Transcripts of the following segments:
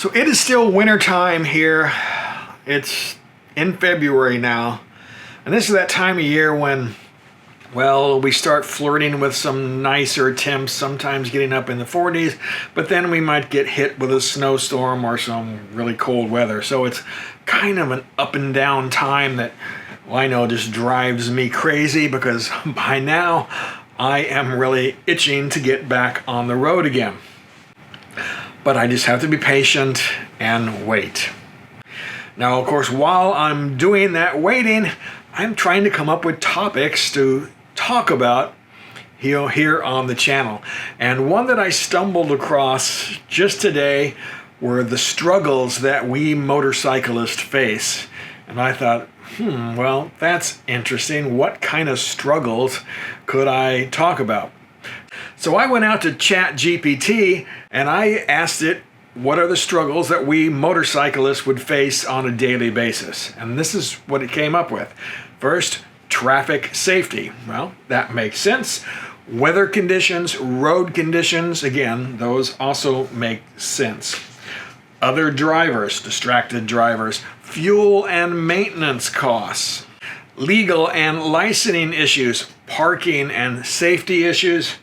So it is still winter time here. It's in February now. And this is that time of year when, well, we start flirting with some nicer temps, sometimes getting up in the 40s, but then we might get hit with a snowstorm or some really cold weather. So it's kind of an up and down time that, well, I know just drives me crazy because by now I am really itching to get back on the road again. But I just have to be patient and wait. Now, of course, while I'm doing that waiting, I'm trying to come up with topics to talk about here on the channel. And one that I stumbled across just today were the struggles that we motorcyclists face. And I thought, well, that's interesting. What kind of struggles could I talk about? So I went out to ChatGPT and I asked it, what are the struggles that we motorcyclists would face on a daily basis? And this is what it came up with. First, traffic safety. Well, that makes sense. Weather conditions, road conditions, again, those also make sense. Other drivers, distracted drivers, fuel and maintenance costs, legal and licensing issues, parking and safety issues,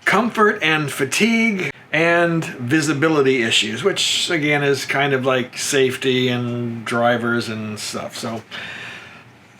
comfort and fatigue, and visibility issues, which again is kind of like safety and drivers and stuff. So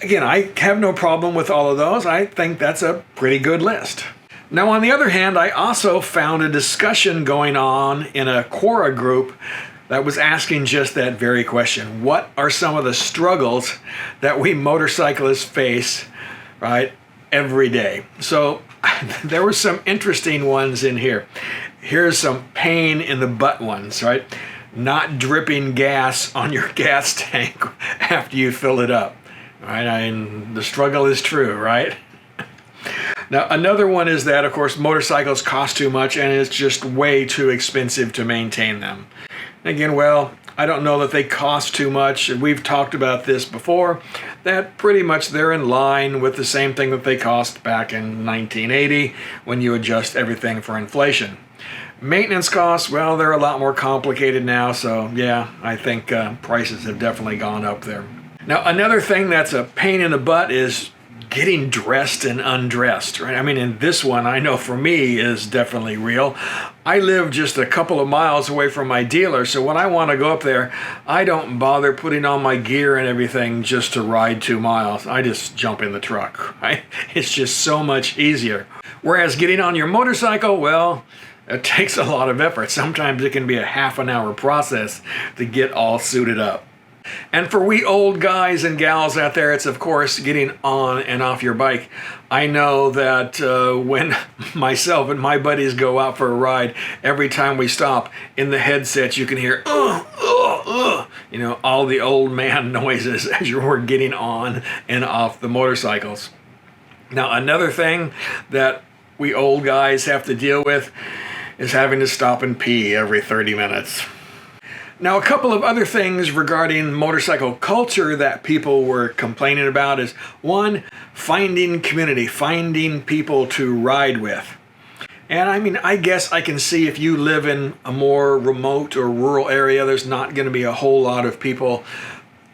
again, I have no problem with all of those. I think that's a pretty good list. Now, on the other hand, I also found a discussion going on in a Quora group that was asking just that very question. What are some of the struggles that we motorcyclists face, right, every day? So there were some interesting ones in here. Here's some pain in the butt ones, right? Not dripping gas on your gas tank after you fill it up, right? I mean, the struggle is true, right? Now, another one is that, of course, motorcycles cost too much and it's just way too expensive to maintain them. Again, well, I don't know that they cost too much. We've talked about this before, that pretty much they're in line with the same thing that they cost back in 1980 when you adjust everything for inflation. Maintenance costs, well, they're a lot more complicated now, so yeah, I think prices have definitely gone up there. Now, another thing that's a pain in the butt is getting dressed and undressed, right? I mean, in this one, I know for me is definitely real. I live just a couple of miles away from my dealer, so when I want to go up there, I don't bother putting on my gear and everything just to ride 2 miles. I just jump in the truck, right? It's just so much easier. Whereas getting on your motorcycle, well, it takes a lot of effort. Sometimes it can be a half an hour process to get all suited up. And for we old guys and gals out there, it's of course getting on and off your bike. I know that when myself and my buddies go out for a ride, every time we stop, in the headset you can hear, you know, all the old man noises as you're getting on and off the motorcycles. Now, another thing that we old guys have to deal with is having to stop and pee every 30 minutes. Now, a couple of other things regarding motorcycle culture that people were complaining about is, one, finding community, finding people to ride with. And I mean, I guess I can see if you live in a more remote or rural area, there's not going to be a whole lot of people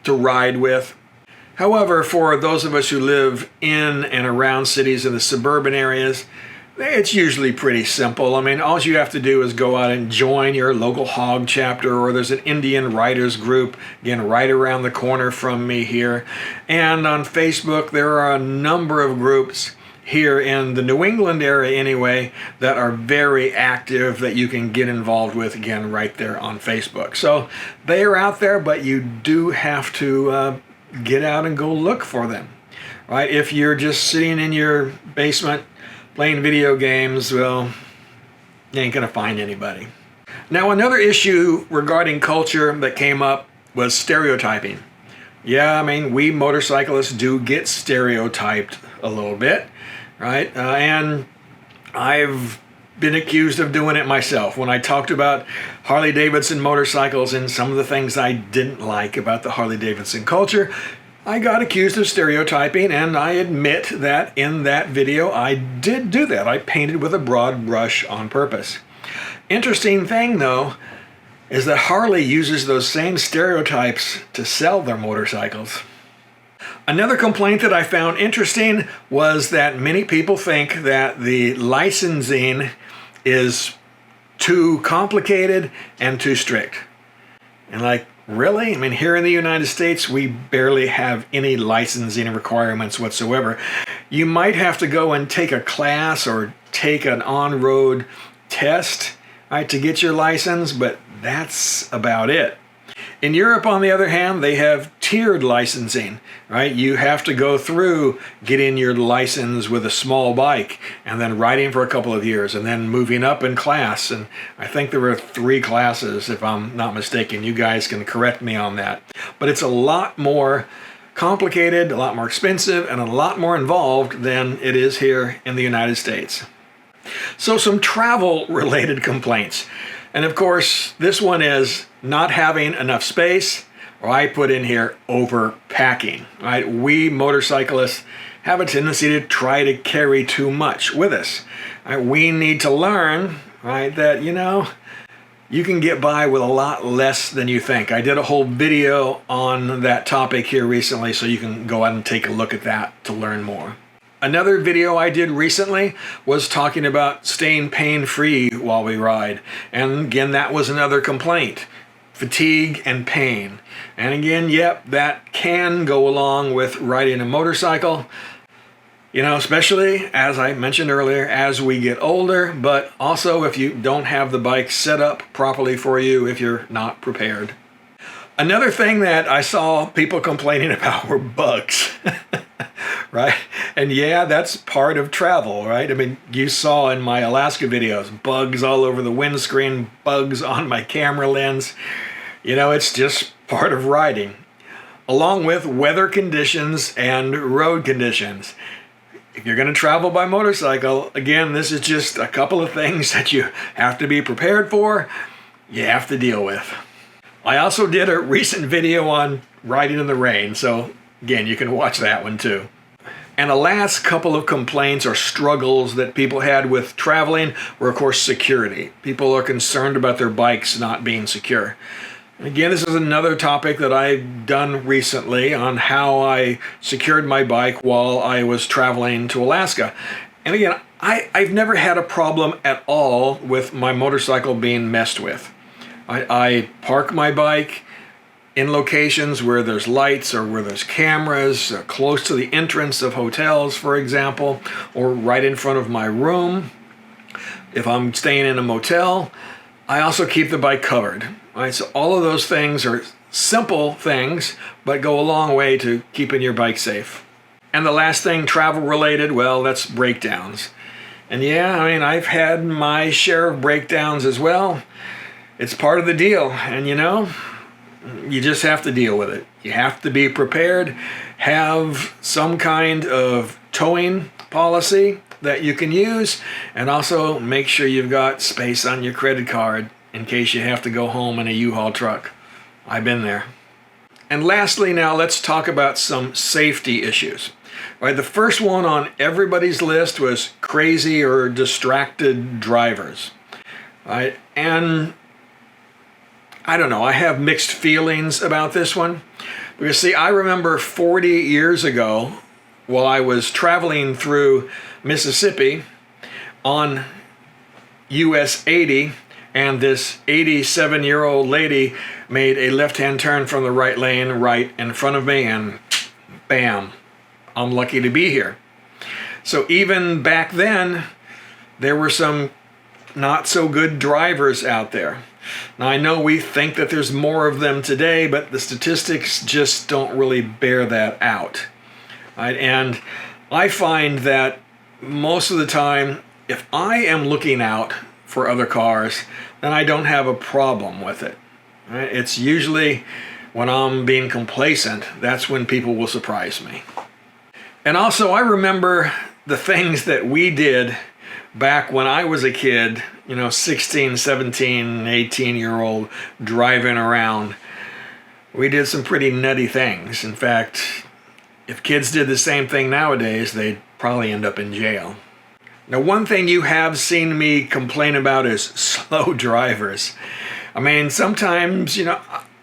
to ride with. However, for those of us who live in and around cities in the suburban areas, it's usually pretty simple. I mean, all you have to do is go out and join your local hog chapter, or there's an Indian riders group, again, right around the corner from me here. And on Facebook, there are a number of groups here in the New England area anyway that are very active that you can get involved with, again, right there on Facebook. So they are out there, but you do have to get out and go look for them, right? If you're just sitting in your basement playing video games, well, you ain't gonna find anybody. Now, another issue regarding culture that came up was stereotyping. Yeah, I mean, we motorcyclists do get stereotyped a little bit, right? And I've been accused of doing it myself. When I talked about Harley-Davidson motorcycles and some of the things I didn't like about the Harley-Davidson culture, I got accused of stereotyping, and I admit that in that video I did do that. I painted with a broad brush on purpose. Interesting thing though, is that Harley uses those same stereotypes to sell their motorcycles. Another complaint that I found interesting was that many people think that the licensing is too complicated and too strict. And like, really? I mean, here in the United States, we barely have any licensing requirements whatsoever. You might have to go and take a class or take an on-road test, right, to get your license, but that's about it. In Europe, on the other hand, they have tiered licensing, right? You have to go through getting your license with a small bike and then riding for a couple of years and then moving up in class. And I think there were 3 classes, if I'm not mistaken. You guys can correct me on that. But it's a lot more complicated, a lot more expensive, and a lot more involved than it is here in the United States. So some travel-related complaints. And of course, this one is not having enough space, or I put in here overpacking, right? We motorcyclists have a tendency to try to carry too much with us. Right? We need to learn, right, that, you can get by with a lot less than you think. I did a whole video on that topic here recently, so you can go out and take a look at that to learn more. Another video I did recently was talking about staying pain-free while we ride. And again, that was another complaint. Fatigue and pain. And again, yep, that can go along with riding a motorcycle. Especially, as I mentioned earlier, as we get older, but also if you don't have the bike set up properly for you, if you're not prepared. Another thing that I saw people complaining about were bugs. Right? And yeah, that's part of travel, right? I mean, you saw in my Alaska videos, bugs all over the windscreen, bugs on my camera lens. It's just part of riding, along with weather conditions and road conditions. If you're going to travel by motorcycle, again, this is just a couple of things that you have to be prepared for, you have to deal with. I also did a recent video on riding in the rain, so again, you can watch that one too. And the last couple of complaints or struggles that people had with traveling were, of course, security. People are concerned about their bikes not being secure. And again, this is another topic that I've done recently on how I secured my bike while I was traveling to Alaska. And again, I've never had a problem at all with my motorcycle being messed with. I park my bike in locations where there's lights or where there's cameras, close to the entrance of hotels, for example, or right in front of my room. If I'm staying in a motel, I also keep the bike covered. Right? So all of those things are simple things, but go a long way to keeping your bike safe. And the last thing, travel related, well, that's breakdowns. And yeah, I've had my share of breakdowns as well. It's part of the deal, and you just have to deal with it. You have to be prepared, have some kind of towing policy that you can use, and also make sure you've got space on your credit card in case you have to go home in a U-Haul truck. I've been there. And lastly, now let's talk about some safety issues. Right, the first one on everybody's list was crazy or distracted drivers. Right, and I don't know, I have mixed feelings about this one. Because see, I remember 40 years ago, while I was traveling through Mississippi on US 80, and this 87-year-old lady made a left-hand turn from the right lane right in front of me, and bam, I'm lucky to be here. So even back then, there were some not so good drivers out there. Now, I know we think that there's more of them today, but the statistics just don't really bear that out. Right? And I find that most of the time, if I am looking out for other cars, then I don't have a problem with it. Right? It's usually when I'm being complacent, that's when people will surprise me. And also, I remember the things that we did back when I was a kid, 16, 17, 18-year-old driving around. We did some pretty nutty things. In fact, if kids did the same thing nowadays, they'd probably end up in jail. Now, one thing you have seen me complain about is slow drivers. I mean, sometimes,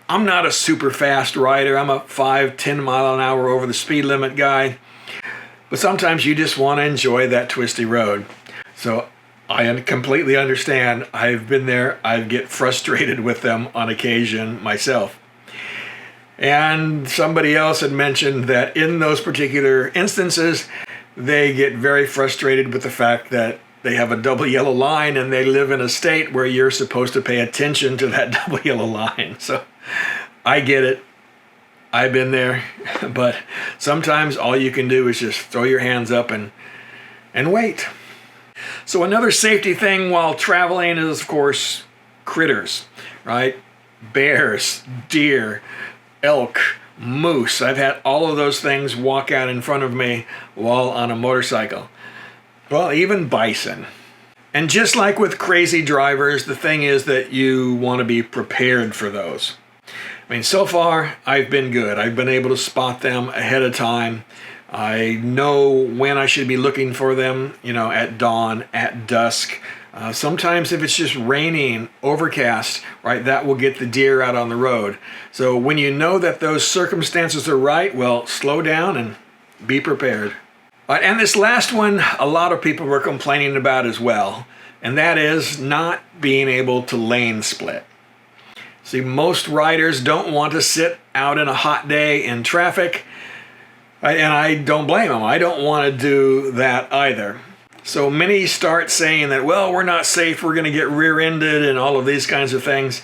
I'm not a super fast rider. I'm a 5-10 mile an hour over the speed limit guy. But sometimes you just want to enjoy that twisty road. So I completely understand. I've been there. I get frustrated with them on occasion myself. And somebody else had mentioned that in those particular instances, they get very frustrated with the fact that they have a double yellow line and they live in a state where you're supposed to pay attention to that double yellow line. So I get it. I've been there. But sometimes all you can do is just throw your hands up and wait. So another safety thing while traveling is, of course, critters, right? Bears, deer, elk, moose. I've had all of those things walk out in front of me while on a motorcycle. Well, even bison. And just like with crazy drivers, the thing is that you want to be prepared for those. I mean, so far, I've been good. I've been able to spot them ahead of time. I know when I should be looking for them, at dawn, at dusk. Sometimes if it's just raining, overcast, right, that will get the deer out on the road. So when you know that those circumstances are right, well, slow down and be prepared. And this last one, a lot of people were complaining about as well, and that is not being able to lane split. See, most riders don't want to sit out in a hot day in traffic, and I don't blame them. I don't want to do that either. So many start saying that, well, we're not safe, we're going to get rear-ended and all of these kinds of things.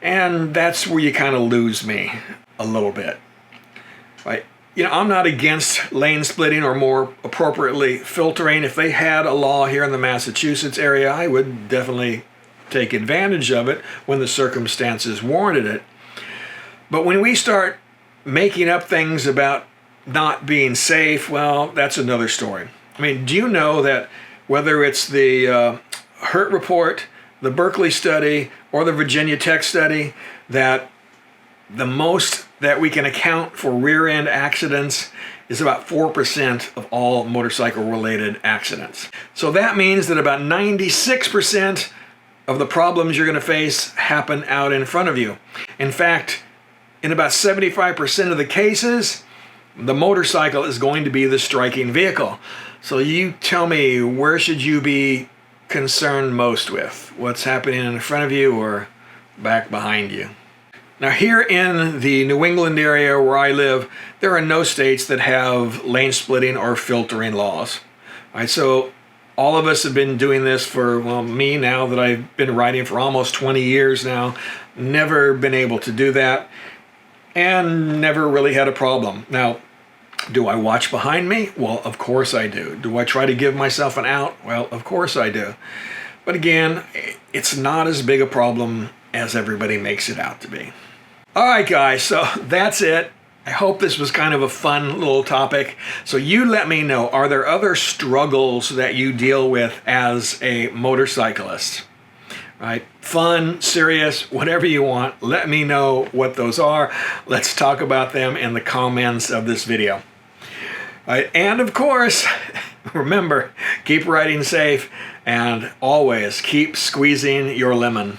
And that's where you kind of lose me a little bit. Right? I'm not against lane splitting or more appropriately filtering. If they had a law here in the Massachusetts area, I would definitely take advantage of it when the circumstances warranted it. But when we start making up things about not being safe, well, that's another story. I mean, do you know that whether it's the Hurt Report, the Berkeley study, or the Virginia Tech study, that the most that we can account for rear-end accidents is about 4% of all motorcycle-related accidents. So that means that about 96% of the problems you're going to face happen out in front of you. In fact, in about 75% of the cases, the motorcycle is going to be the striking vehicle. So you tell me, where should you be concerned most with? What's happening in front of you or back behind you? Now here in the New England area where I live, there are no states that have lane splitting or filtering laws. All right, so all of us have been doing this for, well, me now that I've been riding for almost 20 years now, never been able to do that and never really had a problem. Now, do I watch behind me? Well, of course I do. Do I try to give myself an out? Well, of course I do. But again, it's not as big a problem as everybody makes it out to be. All right, guys, so that's it. I hope this was kind of a fun little topic. So you let me know, are there other struggles that you deal with as a motorcyclist? Right? Fun, serious, whatever you want. Let me know what those are. Let's talk about them in the comments of this video. All right, and of course, remember, keep riding safe and always keep squeezing your lemon.